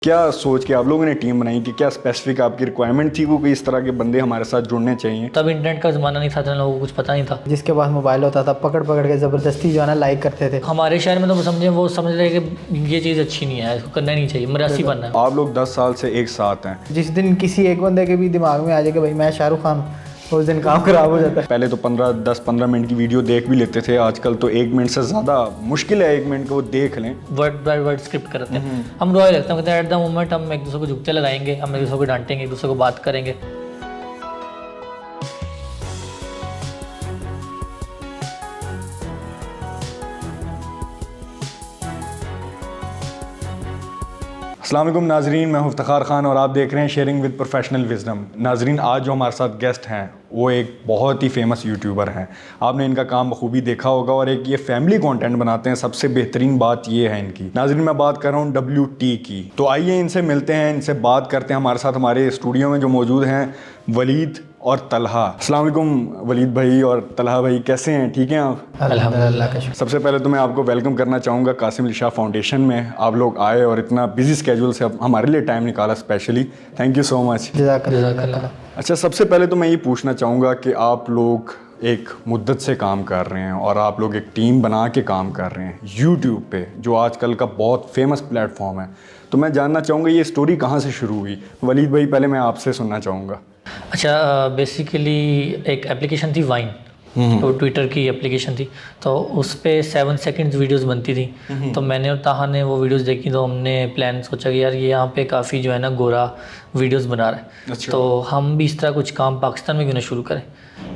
क्या सोच के आप लोगों ने टीम बनाई कि क्या स्पेसिफिक आपकी रिक्वायरमेंट थी कि इस तरह के बंदे हमारे साथ जुड़ने चाहिए? तब इंटरनेट का ज़माना नहीं था तो लोगों को कुछ पता नहीं था। जिसके पास मोबाइल होता था पकड़ पकड़ के ज़बरदस्ती जो है ना लाइक करते थे। हमारे शहर में तो समझे वो समझ रहे कि ये चीज़ अच्छी नहीं है, इसको करना नहीं चाहिए, मरासी बनना है। आप लोग 10 साल से एक साथ हैं। जिस दिन किसी एक बंदे के भी दिमाग में आ जाए कि भाई मैं शाहरुख खान, उस दिन काम खराब हो जाता है। पहले तो 10-15 मिनट की वीडियो देख भी लेते थे, आजकल तो 1 मिनट से ज़्यादा मुश्किल है 1 मिनट को वो देख लें। वर्ड बाय वर्ड स्क्रिप्ट करते हैं। हम रॉयल रखते हैं, एट द मोमेंट हम एक दूसरे को जुगते लगाएंगे, हम एक दूसरे को डांटेंगे, एक दूसरे को बात करेंगे। अस्सलाम वालेकुम नाजरीन, मैं इफ्तिखार खान और आप देख रहे हैं शेयरिंग विद प्रोफेशनल विजडम। नाजरीन, आज जो हमारे साथ गेस्ट हैं वो एक बहुत ही फेमस यूट्यूबर हैं। आपने इनका काम बखूबी देखा होगा और एक ये फैमिली कंटेंट बनाते हैं। सबसे बेहतरीन बात ये है इनकी। नाजरीन, मैं बात कर रहा हूँ WT की। तो आइए इनसे मिलते हैं, इनसे बात करते हैं। हमारे साथ हमारे स्टूडियो में जो मौजूद हैं वलीद और तलहा। अस्सलाम वालेकुम वलीद भाई और तलहा भाई, कैसे हैं? ठीक हैं आप? अल्हम्दुलिल्लाह का शुक्र। सबसे पहले तो मैं आपको वेलकम करना चाहूँगा कासिम अली शाह फाउंडेशन में। आप लोग आए और इतना बिजी स्केड्यूल से हमारे लिए टाइम निकाला specially, thank you so much. जज़ाकल्लाह। अच्छा, सबसे पहले तो मैं ये पूछना चाहूँगा कि आप लोग एक मुद्दत से काम कर रहे हैं और आप लोग एक टीम बना के काम कर रहे हैं यूट्यूब पे, जो आजकल का बहुत फेमस प्लेटफॉर्म है। तो मैं जानना चाहूँगा ये स्टोरी कहाँ से शुरू हुई? वलीद भाई, पहले मैं आपसे सुनना चाहूँगा। अच्छा, बेसिकली एक एप्लीकेशन थी वाइन, तो ट्विटर की एप्लीकेशन थी, तो उस पर 7 सेकंड्स वीडियोस बनती थी। तो मैंने और ताहा ने वो वीडियोस देखी, तो हमने प्लान सोचा कि यार ये यहाँ पे काफ़ी जो है ना गोरा वीडियोस बना रहा है। अच्छा। तो हम भी इस तरह कुछ काम पाकिस्तान में क्यों ना शुरू करें।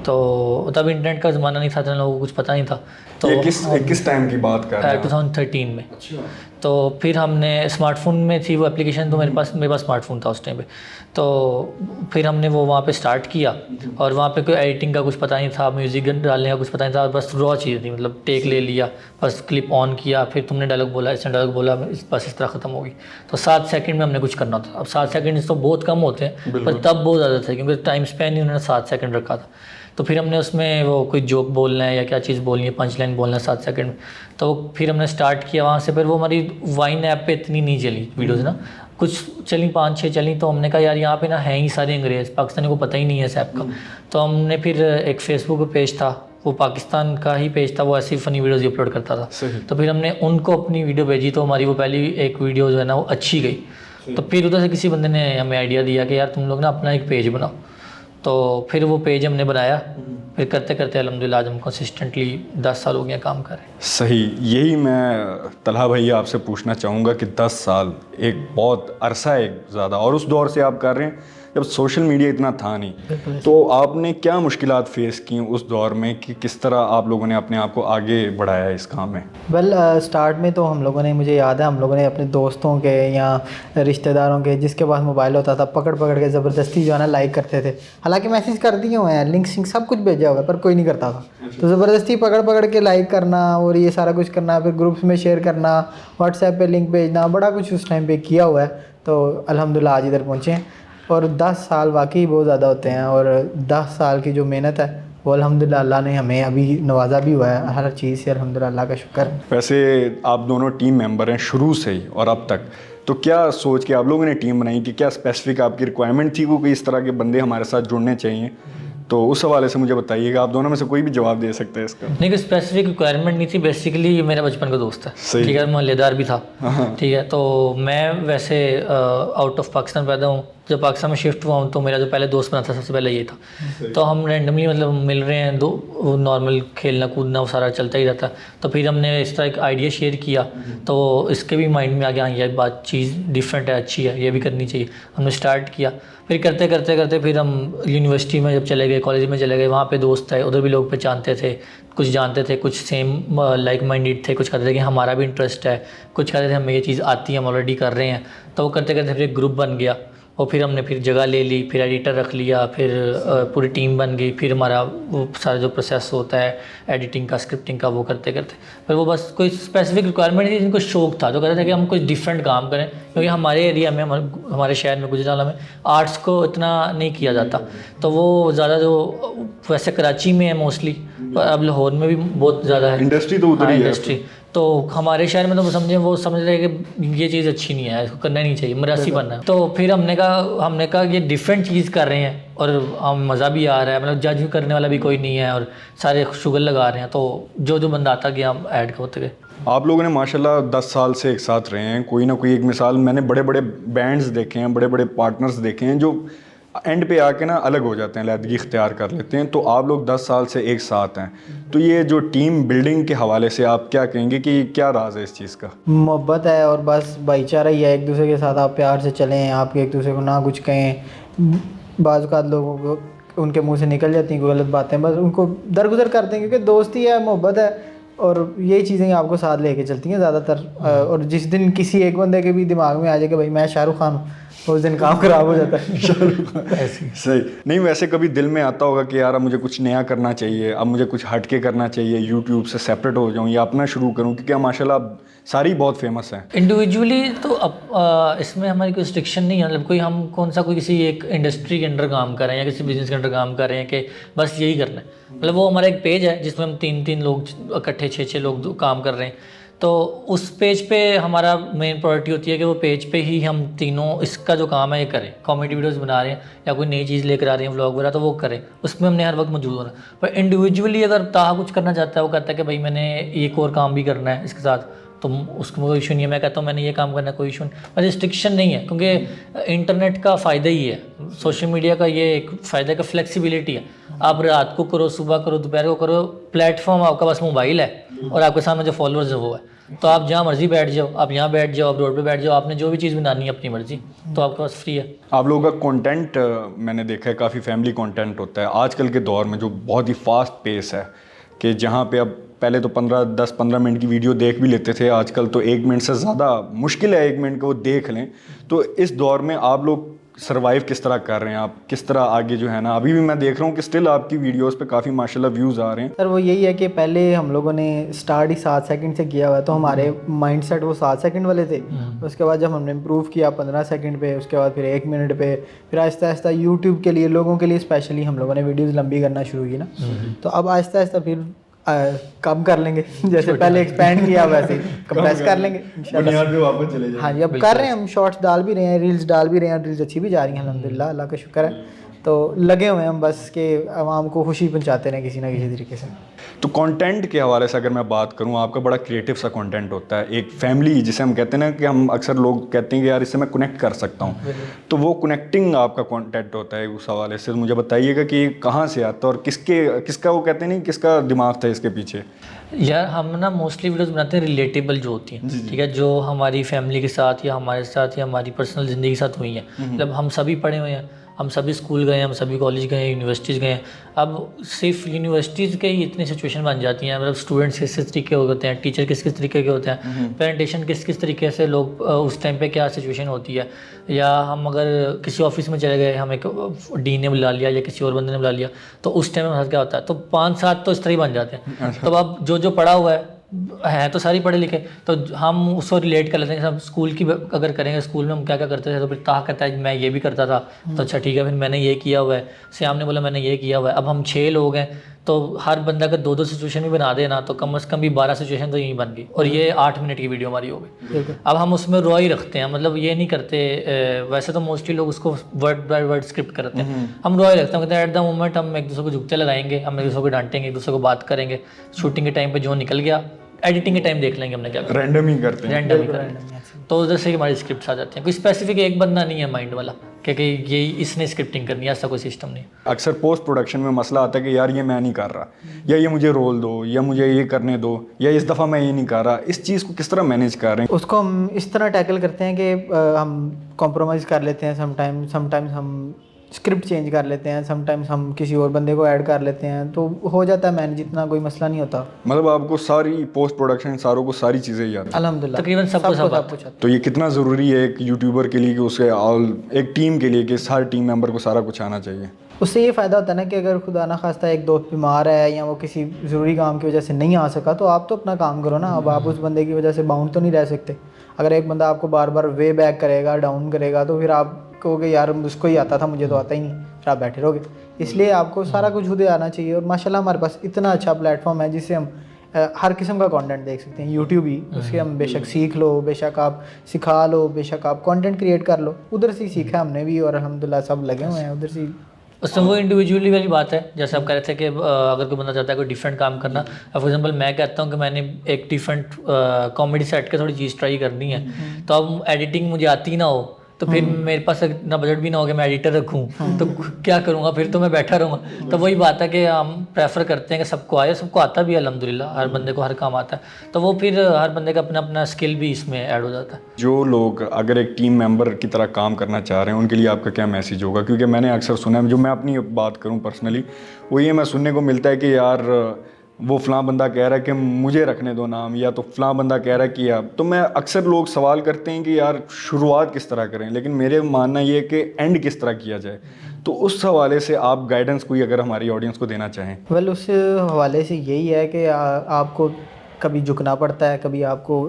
तो तब इंटरनेट का ज़माना नहीं था तो लोगों को कुछ पता नहीं था। तो ये किस टाइम की बात कर रहे हैं? 2013 में। अच्छा। तो फिर हमने स्मार्टफोन में थी वो एप्लीकेशन, तो मेरे पास स्मार्टफोन था उस टाइम पे। तो फिर हमने वो वहाँ पे स्टार्ट किया और वहाँ पे कोई एडिटिंग का कुछ पता नहीं था, म्यूज़िक डालने का कुछ पता नहीं था, बस रॉ चीज़ थी, मतलब टेक ले लिया, बस क्लिप ऑन किया, फिर तुमने डायलॉग बोला, इसने डायलॉग बोला, बस इस तरह ख़त्म हो गई। तो 7 सेकंड में हमने कुछ करना था। अब 7 सेकंड तो बहुत कम होते हैं, पर तब बहुत ज़्यादा थे क्योंकि टाइम स्पैन ही उन्होंने 7 सेकंड रखा था। तो फिर हमने उसमें वो कोई जोक बोलना है या क्या चीज़ बोलनी है, पंच लाइन बोलना है 7 सेकंड में। तो फिर हमने स्टार्ट किया वहाँ से। फिर वो हमारी वाइन ऐप पे इतनी नहीं चली वीडियोज़ ना, कुछ चली 5-6 चली। तो हमने कहा यार यहाँ पे ना है ही सारे अंग्रेज़, पाकिस्तानी को पता ही नहीं है इस ऐप का। तो हमने फिर एक फेसबुक पे पेज था, वो पाकिस्तान का ही पेज था, वो ऐसी फ़नी वीडियोज़ ही अपलोड करता था। तो फिर हमने उनको अपनी वीडियो भेजी, तो हमारी वो पहली एक वीडियो जो है ना वो अच्छी गई। तो फिर उधर से किसी बंदे ने हमें आइडिया दिया कि यार तुम लोग ना अपना एक पेज बनाओ। तो फिर वो पेज हमने बनाया। फिर करते करते अल्हम्दुलिल्लाह आज हम कंसिस्टेंटली 10 साल हो गया काम कर रहे हैं। सही, यही मैं तलहा भाई आपसे पूछना चाहूँगा कि 10 साल एक बहुत अरसा है ज़्यादा, और उस दौर से आप कर रहे हैं जब सोशल मीडिया इतना था नहीं। तो आपने क्या मुश्किलात फेस की उस दौर में कि किस तरह आप लोगों ने अपने आप को आगे बढ़ाया इस काम में? स्टार्ट में तो हम लोगों ने, मुझे याद है, हम लोगों ने अपने दोस्तों के या रिश्तेदारों के जिसके पास मोबाइल होता था पकड़ पकड़ के ज़बरदस्ती जो है ना लाइक करते थे। हालांकि मैसेज कर दिए हुए हैं, लिंक सिंक सब कुछ भेजा हुआ है, पर कोई नहीं करता था। तो ज़बरदस्ती पकड़ पकड़ के लाइक करना और ये सारा कुछ करना, फिर ग्रुप्स में शेयर करना, व्हाट्सएप पे लिंक भेजना, बड़ा कुछ उस टाइम पे किया हुआ है। तो अल्हम्दुलिल्लाह आज इधर पहुँचे हैं। और 10 साल वाकई बहुत ज़्यादा होते हैं, और 10 साल की जो मेहनत है वो अल्हम्दुलिल्लाह अल्लाह ने हमें अभी नवाजा भी हुआ है हर चीज़ से, अल्हम्दुलिल्लाह अल्लाह का शुक्र। वैसे आप दोनों टीम मेंबर हैं शुरू से ही और अब तक, तो क्या सोच के आप लोगों ने टीम बनाई कि क्या स्पेसिफिक आपकी रिक्वायरमेंट थी कि इस तरह के बंदे हमारे साथ जुड़ने चाहिए? तो उस हवाले से मुझे बताइएगा, आप दोनों में से कोई भी जवाब दे सकते हैं इसका। नहीं, कोई स्पेसिफिक रिक्वायरमेंट नहीं थी। बेसिकली ये मेरा बचपन का दोस्त है, ठीक है, मोहल्लेदार भी था, ठीक है। तो मैं वैसे आउट ऑफ पाकिस्तान पैदा हूँ। जब पाकिस्तान में शिफ्ट हुआ हूँ तो मेरा जो पहले दोस्त बना था सबसे पहले ये था। तो हम रैंडमली मतलब मिल रहे हैं, दो नॉर्मल खेलना कूदना वो सारा चलता ही रहता। तो फिर हमने इस तरह एक आइडिया शेयर किया, तो इसके भी माइंड में आ गया ये बात चीज़ डिफरेंट है, अच्छी है, ये भी करनी चाहिए। हमने स्टार्ट किया। फिर करते करते करते फिर हम यूनिवर्सिटी में जब चले गए, कॉलेज में चले गए, वहाँ पे दोस्त थे, उधर भी लोग पहचानते थे, कुछ जानते थे, कुछ सेम लाइक माइंडेड थे, कुछ कहते थे कि हमारा भी इंटरेस्ट है, कुछ कहते थे हमें ये चीज़ आती है, हम ऑलरेडी कर रहे हैं। तो वो करते करते फिर एक ग्रुप बन गया और फिर हमने फिर जगह ले ली, फिर एडिटर रख लिया, फिर पूरी टीम बन गई। फिर हमारा वो सारा जो प्रोसेस होता है एडिटिंग का, स्क्रिप्टिंग का, वो करते करते फिर वो बस कोई स्पेसिफिक रिक्वायरमेंट नहीं थी, जिनको शौक था, तो कहते थे कि हम कुछ डिफरेंट काम करें। क्योंकि हमारे एरिया में, हमारे शहर में गुजरात में आर्ट्स को इतना नहीं किया जाता। तो वो ज़्यादा जो वैसे कराची में है मोस्टली, पर अब लाहौर में भी बहुत ज़्यादा है इंडस्ट्री, तो उधर ही है इंडस्ट्री। तो हमारे शहर में तो वो समझ रहे हैं कि ये चीज़ अच्छी नहीं है, इसको करना नहीं चाहिए, मरासी बनना है। तो फिर हमने कहा ये डिफरेंट चीज़ कर रहे हैं और हम मज़ा भी आ रहा है, मतलब जज करने वाला भी कोई नहीं है और सारे शुगर लगा रहे हैं, तो जो बंदा आता गया हम ऐड होते गए। आप लोगों ने माशाल्लाह 10 साल से एक साथ रहे हैं, कोई ना कोई एक मिसाल मैंने बड़े बड़े बैंड्स देखे हैं, बड़े बड़े पार्टनर्स देखे हैं जो एंड पे आके ना अलग हो जाते हैं, अलहदगी इख्तियार कर लेते हैं। तो आप लोग 10 साल से एक साथ हैं, तो ये जो टीम बिल्डिंग के हवाले से आप क्या कहेंगे कि क्या राज है इस चीज़ का? मोहब्बत है और बस भाईचारा ही है, एक दूसरे के साथ आप प्यार से चलें, आप एक दूसरे को ना कुछ कहें। बाज़ लोगों को उनके मुंह से निकल जाती हैं कोई गलत बातें, बस उनको दरगुजर करते हैं, क्योंकि दोस्ती है, मोहब्बत है और यही चीज़ें आपको साथ लेके चलती हैं ज़्यादातर। और जिस दिन किसी एक बंदे के भी दिमाग में आ जाए कि भाई मैं शाहरुख खान हूँ, उस दिन काम खराब हो जाता है। शाहरुख खान सही नहीं, वैसे कभी दिल में आता होगा कि यार अब मुझे कुछ नया करना चाहिए, अब मुझे कुछ हट के करना चाहिए, यूट्यूब से सेपरेट हो जाऊँ या अपना शुरू करूँ, क्योंकि माशाल्लाह सारी बहुत फेमस हैं इंडिविजुअली। तो अब इसमें हमारी कोई रिस्ट्रिक्शन नहीं है, मतलब हम कोई किसी एक इंडस्ट्री के अंडर काम कर रहे हैं या किसी बिजनेस के अंडर काम कर रहे हैं कि बस यही करना है। मतलब वो हमारा एक पेज है जिसमें हम 3-3 लोग इकट्ठे 6-6 लोग काम कर रहे हैं, तो उस पेज पे हमारा मेन प्रायोरिटी होती है कि वो पेज पे ही हम तीनों इसका जो काम है ये करें। कॉमेडी वीडियोस बना रहे हैं या कोई नई चीज़ लेकर आ रहे हैं व्लॉग वगैरह, तो वो करें, उसमें हमने हर वक्त मौजूद होना। पर इंडिविजुअली अगर ताहा कुछ करना चाहता है, वो कहता है कि भाई मैंने एक और काम भी करना है इसके साथ, तो उसको कोई इशू नहीं है। मैं कहता हूँ मैंने ये काम करना है, कोई इशू नहीं, पर रिस्ट्रिक्शन नहीं है, क्योंकि इंटरनेट का फ़ायदा ही है, सोशल मीडिया का ये एक फ़ायदा का फ्लेक्सिबिलिटी है। आप रात को करो, सुबह करो, दोपहर को करो, प्लेटफॉर्म आपका बस मोबाइल है और आपके सामने जो फॉलोअर्स है वो है, तो आप जहाँ मर्जी बैठ जाओ, आप यहाँ बैठ जाओ, आप रोड पे बैठ जाओ, आपने जो भी चीज़ बनानी है अपनी मर्जी, तो आपके पास फ्री है। आप लोगों का कंटेंट मैंने देखा है काफ़ी फैमिली कंटेंट होता है आजकल के दौर में, जो बहुत ही फास्ट पेस है, कि जहाँ पे अब पहले तो 10-15 मिनट की वीडियो देख भी लेते थे, आजकल तो 1 मिनट से ज़्यादा मुश्किल है 1 मिनट को वो देख लें। तो इस दौर में आप लोग सर्वाइव किस तरह कर रहे हैं, आप किस तरह आगे जो है ना, अभी भी मैं देख रहा हूँ कि स्टिल आपकी वीडियोस पे काफ़ी माशाल्लाह व्यूज़ आ रहे हैं। सर वो यही है कि पहले हम लोगों ने स्टार्ट ही 7 सेकंड से किया हुआ है, तो हमारे माइंडसेट वो 7 सेकंड वाले थे। उसके बाद जब हमने इम्प्रूव किया 15 सेकंड पे, उसके बाद फिर 1 मिनट पे, फिर आहिस्ता आहिस्ता यूट्यूब के लिए, लोगों के लिए स्पेशली हम लोगों ने वीडियोज़ लंबी करना शुरू की ना, तो अब आहिस्ता आहिस्ता फिर कम कर लेंगे, जैसे पहले एक्सपेंड किया वैसे कंप्रेस कर लेंगे बुनियाद पे वापस चले जाएंगे। हाँ जी, अब कर रहे हैं हम, शॉर्ट्स डाल भी रहे हैं, रील्स डाल भी रहे हैं, रील्स अच्छी भी जा रही हैं अल्हम्दुलिल्लाह, अल्लाह का शुक्र है। तो लगे हुए हैं हम बस कि आवाम को खुशी पहुंचाते रहें किसी ना किसी तरीके से। तो कंटेंट के हवाले से अगर मैं बात करूं, आपका बड़ा क्रिएटिव सा कंटेंट होता है, एक फैमिली जिसे हम कहते हैं ना, कि हम अक्सर लोग कहते हैं कि यार इससे मैं कनेक्ट कर सकता हूं, तो वो कनेक्टिंग आपका कंटेंट होता है। उस हवाले से मुझे बताइएगा कि कहाँ से आता है और किसका वो कहते नहीं किसका दिमाग था इसके पीछे? यार हम ना मोस्टली वीडियोस बनाते हैं रिलेटेबल जो होती हैं, ठीक है, जो हमारी फैमिली के साथ या हमारे साथ या हमारी पर्सनल ज़िंदगी के साथ हुई हैं। मतलब हम सभी पढ़े हुए हैं, हम सभी स्कूल गए हैं, हम सभी कॉलेज गए हैं, यूनिवर्सिटीज़ गए हैं। अब सिर्फ यूनिवर्सिटीज़ के ही इतनी सिचुएशन बन जाती हैं, मतलब स्टूडेंट्स किस किस तरीके के होते हैं, टीचर किस किस तरीके के होते हैं, प्रेजेंटेशन किस किस तरीके से लोग उस टाइम पे क्या सिचुएशन होती है, या हम अगर किसी ऑफिस में चले गए, हम एक डीन ने बुला लिया या किसी और बंदे ने बुला लिया, तो उस टाइम में क्या होता है, तो 5-7 तो इस तरह ही बन जाते हैं। तो अब जो पढ़ा हुआ है तो सारी पढ़े लिखे, तो हम उसको रिलेट कर लेते हैं। हम स्कूल की अगर करेंगे, स्कूल में हम क्या क्या करते थे, तो फिर ताह कहता है मैं ये भी करता था, तो अच्छा ठीक है, फिर मैंने ये किया हुआ है, श्याम ने बोला मैंने ये किया हुआ है। अब हम 6 लोग हैं, तो हर बंदा अगर 2-2 सिचुएशन भी बना देना, तो कम से कम भी 12 सिचुएशन तो यहीं बन गई, और ये 8 मिनट की वीडियो हमारी हो गई। अब हम उसमें रॉ ही रखते हैं, मतलब ये नहीं करते, वैसे तो मोस्टली लोग उसको वर्ड बाय वर्ड स्क्रिप्ट करते हैं, हम रॉ ही रखते हैं। कहते हैं एट द मोमेंट हम एक दूसरे को जुगते लगाएंगे, हम एक दूसरे को डांटेंगे, एक दूसरे को बात करेंगे, शूटिंग के टाइम पर जो निकल गया, एडिटिंग के टाइम देख लेंगे हमने क्या करना, रैंडम ही करते हैं, रैंडम ही करेंगे। तो उधर से हमारी स्क्रिप्ट आ जाती हैं। कोई स्पेसिफिक एक बंदा नहीं है माइंड वाला क्योंकि ये इसने स्क्रिप्टिंग करनी है, ऐसा कोई सिस्टम नहीं। अक्सर पोस्ट प्रोडक्शन में मसला आता है कि यार ये मैं नहीं कर रहा, या ये मुझे रोल दो, या मुझे ये करने दो, या इस दफ़ा मैं ये नहीं कर रहा। इस चीज़ को किस तरह मैनेज कर रहे हैं? उसको हम इस तरह टैकल करते हैं कि हम कॉम्प्रोमाइज़ कर लेते हैं, समटाइम्स हम स्क्रिप्ट चेंज कर लेते हैं, समटाइम्स हम किसी और बंदे को ऐड कर लेते हैं, तो हो जाता है मैनेज, इतना कोई मसला नहीं होता। मतलब आपको सारी पोस्ट प्रोडक्शन सारों को सारी चीज़ें याद हैं? अल्हम्दुलिल्लाह तकरीबन सबको सब कुछ आता है। तो ये कितना ज़रूरी है एक यूट्यूबर के लिए कि उसे एक टीम के लिए कि हर टीम मेंबर को सारा कुछ आना चाहिए? उससे ये फ़ायदा होता है ना कि अगर खुदा ना खास्ता एक दोस्त बीमार है या वो किसी ज़रूरी काम की वजह से नहीं आ सका, तो आप तो अपना काम करो ना। अब आप उस बंदे की वजह से बाउंड तो नहीं रह सकते। अगर एक बंदा आपको बार बार वे बैक करेगा, डाउन करेगा, तो फिर आप कहोगे यार उसको ही आता था, मुझे तो आता ही नहीं, फिर आप बैठे रहोगे। इसलिए आपको सारा कुछ खुद आना चाहिए। और माशाल्लाह हमारे पास इतना अच्छा प्लेटफॉर्म है जिससे हम हर किस्म का कंटेंट देख सकते हैं, यूट्यूब ही उसके हम बेशक सीख लो, बेशक आप सिखा लो, बेशक आप कंटेंट क्रिएट कर लो, उधर से ही सीखा हमने भी और अल्हम्दुलिल्लाह सब लगे हुए हैं उधर से। उसमें वो इंडिविजुअली वाली बात है, जैसे आप कह रहे थे कि अगर कोई बंदा चाहता है कोई डिफरेंट काम करना, फॉर एग्जांपल मैं कहता हूँ कि मैंने एक डिफरेंट कॉमेडी सेट के थोड़ी चीज़ ट्राई करनी है, तो अब एडिटिंग मुझे आती ना हो तो फिर मेरे पास इतना बजट भी ना हो कि मैं एडिटर रखूँ, तो क्या करूँगा, फिर तो मैं बैठा रहूँगा। तो वही बात है कि हम प्रेफर करते हैं कि सबको आए, सबको आता भी है अल्हम्दुलिल्लाह, हर बंदे को हर काम आता है, तो वो फिर हर बंदे का अपना अपना स्किल भी इसमें ऐड हो जाता है। जो लोग अगर एक टीम मेंबर की तरह काम करना चाह रहे हैं उनके लिए आपका क्या मैसेज होगा? क्योंकि मैंने अक्सर सुना है, जो मैं अपनी बात करूं पर्सनली, वो ये मैं सुनने को मिलता है कि यार वो फ़लाँ बंदा कह रहा है कि मुझे रखने दो नाम, या तो फ़लाँ बंदा कह रहा है कि यार, तो मैं अक्सर लोग सवाल करते हैं कि यार शुरुआत किस तरह करें, लेकिन मेरे मानना ये है कि एंड किस तरह किया जाए। तो उस हवाले से आप गाइडेंस कोई अगर हमारी ऑडियंस को देना चाहें। वेल उस हवाले से यही है कि आपको कभी झुकना पड़ता है, कभी आपको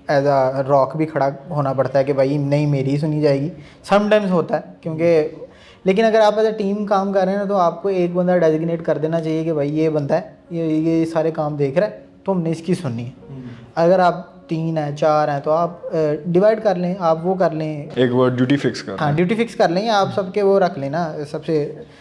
एज अ रॉक भी खड़ा होना पड़ता है कि भाई नहीं मेरी ही सुनी जाएगी, समटाइम्स होता है क्योंकि, लेकिन अगर आप एज अ टीम काम कर रहे हैं ना तो आपको एक बंदा डेजिग्नेट कर देना चाहिए कि भाई ये बंदा है, ये सारे काम देख रहा है तो हमने इसकी सुननी है। अगर आप 3 हैं 4 हैं तो आप डिवाइड कर लें, आप वो कर लें, एक वो ड्यूटी फिक्स कर, हाँ ड्यूटी फिक्स कर लें, आप सबके वो रख लेना सबसे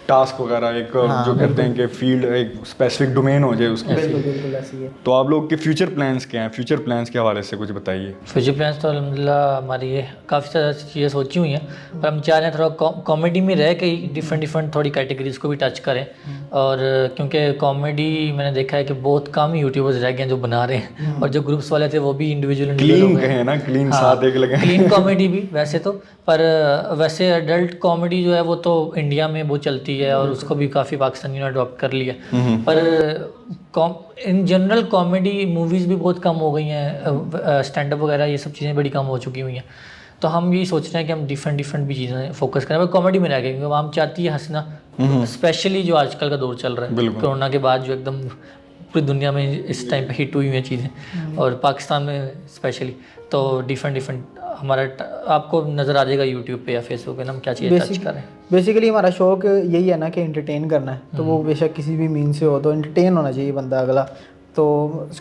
टास्क वगैरह, एक हाँ, जो कहते हैं कि फील्ड, एक स्पेसिफिक डोमेन हो जाए उसकी। बिल्कुल ऐसी है। तो आप लोग के फ्यूचर प्लान्स क्या हैं? फ्यूचर प्लान्स के हवाले से कुछ बताइए। फ्यूचर प्लान्स तो अल्हम्दुलिल्लाह हमारी ये काफ़ी सारी चीज़ें सोची हुई हैं, पर हम चाह रहे हैं थोड़ा कॉमेडी में रह के डिफरेंट थोड़ी कैटेगरीज को भी टच करें। और क्योंकि कॉमेडी मैंने देखा है कि बहुत कम यूट्यूबर्स रह गए हैं जो बना रहे हैं, और जो ग्रुप्स वाले थे वो भी इंडिविजुअल क्लीन कहें ना, क्लीन साथ एक लगे। क्लीन कॉमेडी भी वैसे तो, पर वैसे एडल्ट कॉमेडी जो है वो तो इंडिया में बहुत चलती है और उसको भी काफ़ी पाकिस्तानियों ने अडॉप्ट कर लिया, पर इन जनरल कॉमेडी मूवीज़ भी बहुत कम हो गई हैं, स्टैंड अप वगैरह ये सब चीज़ें बड़ी कम हो चुकी हुई हैं। तो हम यही सोच रहे हैं कि हम डिफरेंट भी चीज़ें फोकस करें, पर कॉमेडी में रह गए, क्योंकि हम चाहती है हंसना, स्पेशली जो आजकल का दौर चल रहा है कोरोना के बाद, जो एकदम पूरी दुनिया में इस टाइम पे हिट हुई हुई हैं चीज़ें, और पाकिस्तान में स्पेशली, तो डिफरेंट हमारा आपको नज़र आ जाएगा यूट्यूब पे या फेसबुक पे हम क्या चीज़ें टच करें। बेसिकली हमारा शौक यही है ना कि एंटरटेन करना है, तो वो बेशक किसी भी मीन से हो, तो एंटरटेन होना चाहिए बंदा अगला। तो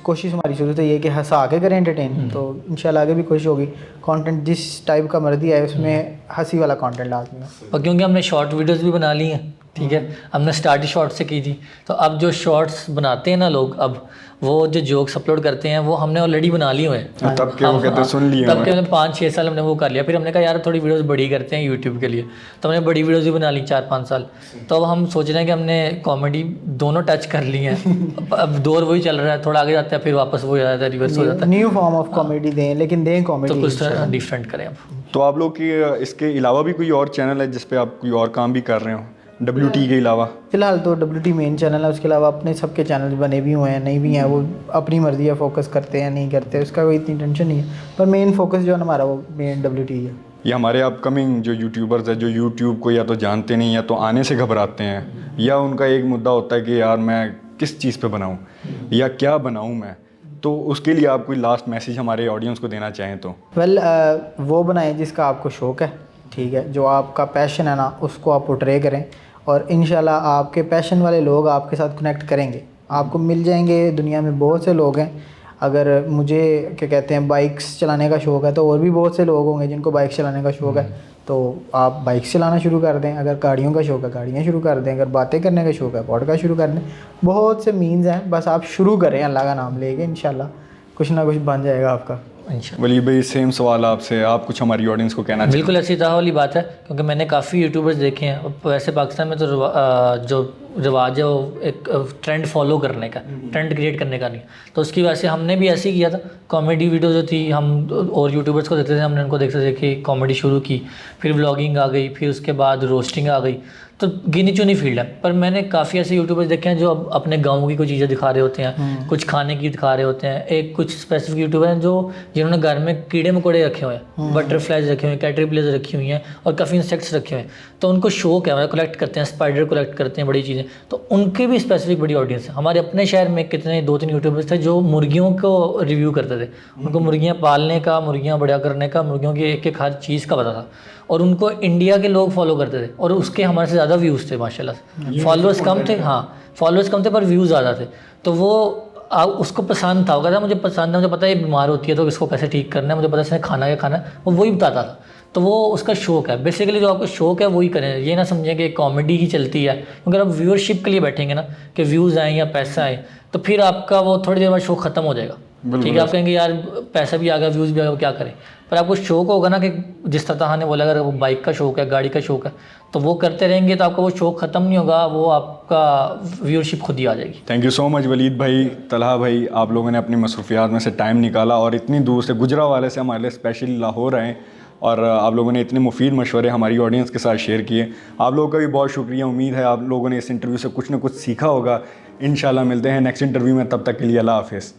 कोशिश हमारी शुरू से ये है कि हंसा के करें एंटरटेन, तो इंशाल्लाह आगे भी कोशिश होगी कंटेंट जिस टाइप का मर्जी है उसमें हंसी वाला कंटेंट लाजमी है। और क्योंकि हमने शॉर्ट वीडियोस भी बना ली हैं, ठीक है, हमने स्टार्ट शॉर्ट से की थी, तो अब जो शॉर्ट्स बनाते हैं ना लोग, अब वो जो जोक्स अपलोड करते हैं वो हमने ऑलरेडी बना लिए हुए हैं, तब के वो कहते हैं सुन लिए, तब के हमने 5-6 साल हमने वो कर लिया। फिर हमने कहा यार थोड़ी वीडियोस बड़ी करते हैं यूट्यूब के लिए, तो हमने बड़ी वीडियोस भी बना ली 4-5 साल। तो अब हम सोच रहे हैं कि हमने कॉमेडी दोनों टच कर ली हैं, अब दौर वही चल रहा है, थोड़ा आगे जाता है फिर वापस वो जाता है, रिवर्स हो जाता है, न्यू फॉर्म ऑफ कॉमेडी दें, लेकिन दें कॉमेडी तो कुछ डिफरेंट करें अब। तो आप लोग की इसके अलावा भी कोई और चैनल है जिस पे आप कोई और काम भी कर रहे हो WT के अलावा? फिलहाल तो WT मेन चैनल है, उसके अलावा अपने सबके चैनल बने भी हुए हैं, नहीं भी हैं, वो अपनी मर्जी है, फोकस करते हैं नहीं करते उसका कोई इतनी टेंशन नहीं है, पर मेन फोकस जो है हमारा वो मेन WT है। ये हमारे अपकमिंग जो यूट्यूबर्स हैं, जो यूट्यूब को या तो जानते नहीं या तो आने से घबराते हैं, या उनका एक मुद्दा होता है कि यार मैं किस चीज़ पे बनाऊं या क्या बनाऊं मैं, तो उसके लिए आप कोई लास्ट मैसेज हमारे ऑडियंस को देना चाहें तो? वेल वो बनाएं जिसका आपको शौक़ है, ठीक है, जो आपका पैशन है ना उसको आप पोर्ट्रे करें, और इंशाल्लाह आपके पैशन वाले लोग आपके साथ कनेक्ट करेंगे, आपको मिल जाएंगे। दुनिया में बहुत से लोग हैं, अगर मुझे क्या कहते हैं बाइक्स चलाने का शौक़ है तो और भी बहुत से लोग होंगे जिनको बाइक चलाने का शौक़ है, तो आप बाइक चलाना शुरू कर दें। अगर गाड़ियों का शौक़ है गाड़ियाँ शुरू कर दें, अगर बातें करने का शौक़ है पॉडकास्ट शुरू कर दें, बहुत से मीन्स हैं, बस आप शुरू करें अल्लाह का नाम लेके, इंशाल्लाह कुछ ना कुछ बन जाएगा आपका। वली भाई सेम सवाल आपसे, आप कुछ हमारी ऑडियंस को कहना चाहिए? बिल्कुल ऐसी तरह वाली बात है, क्योंकि मैंने काफ़ी यूट्यूबर्स देखे हैं, वैसे पाकिस्तान में तो जो रिवाज है वो एक ट्रेंड फॉलो करने का, ट्रेंड क्रिएट करने का नहीं, तो उसकी वजह से हमने भी ऐसे ही किया था। कॉमेडी वीडियो जो थी हम और यूट्यूबर्स को देखते थे, हमने उनको देखते देखे कॉमेडी शुरू की, फिर व्लॉगिंग आ गई, फिर उसके बाद रोस्टिंग आ गई, तो गिनी चुनी फील्ड है। पर मैंने काफ़ी ऐसे यूट्यूबर्स देखे हैं जो अब अपने गाँव की कुछ चीज़ें दिखा रहे होते हैं, कुछ खाने की दिखा रहे होते हैं। एक कुछ स्पेसिफिक यूट्यूबर हैं जो जिन्होंने घर में कीड़े मकोड़े रखे हुए हैं, बटरफ्लाइज रखे हुए हैं, कैटरपिलर्स रखी हुई हैं और काफ़ी इंसेक्ट्स रखे हुए हैं, तो उनको शौक है, मतलब कलेक्ट करते हैं, स्पाइडर कलेक्ट करते हैं, बड़ी चीज़ें, तो उनकी भी स्पेसिफिक बड़ी ऑडियंस है। हमारे अपने शहर में कितने 2-3 यूट्यूबर्स थे जो मुर्गियों को रिव्यू करते थे, उनको मुर्गियाँ पालने का, मुर्गियाँ बड़ा करने का, मुर्गियों की एक हर चीज़ का पता था, और उनको इंडिया के लोग फॉलो करते थे, और उसके हमारे से ज़्यादा व्यूज़ थे माशाल्लाह से। फॉलोअर्स कम थे, हाँ फॉलोअर्स कम थे पर व्यूज़ ज़्यादा थे, तो वो उसको पसंद था, वो कहता मुझे पसंद है, मुझे पता है ये बीमार होती है तो इसको कैसे ठीक करना है, मुझे पता है इसने खाना क्या खाना है, वो वही बताता था। तो वो उसका शौक है बेसिकली, जो आपको शौक है वही करें, ये ना समझें कि कॉमेडी ही चलती है, क्योंकि आप व्यूअरशिप के लिए बैठेंगे ना कि व्यूज़ आएँ या पैसा आए, तो फिर आपका वो थोड़ी देर बाद शौक ख़त्म हो जाएगा। ठीक है, आप कहेंगे यार पैसा भी आ गया, व्यूज़ भी आ गया, क्या करें। पर आपको शौक होगा ना, कि जिस तरह ने बोला अगर वो बाइक का शौक है, गाड़ी का शौक है, तो वो करते रहेंगे तो आपका वो शौक ख़त्म नहीं होगा, वो आपका व्यूअरशिप खुद ही आ जाएगी। Thank you so much Waleed भाई, तलहा भाई, आप लोगों ने अपनी मसरूफियात में से टाइम निकाला और इतनी दूर से गुजरावाले से हमारे लिए स्पेशली लाहौर आए, और आप लोगों ने इतने मुफीद मशवरे हमारी ऑडियंस के साथ शेयर किए। आप लोगों का भी बहुत शुक्रिया। उम्मीद है आप लोगों ने इस इंटरव्यू से कुछ ना कुछ सीखा होगा। इंशाल्लाह मिलते हैं नेक्स्ट इंटरव्यू में, तब तक के लिए अल्लाह हाफ़िज़।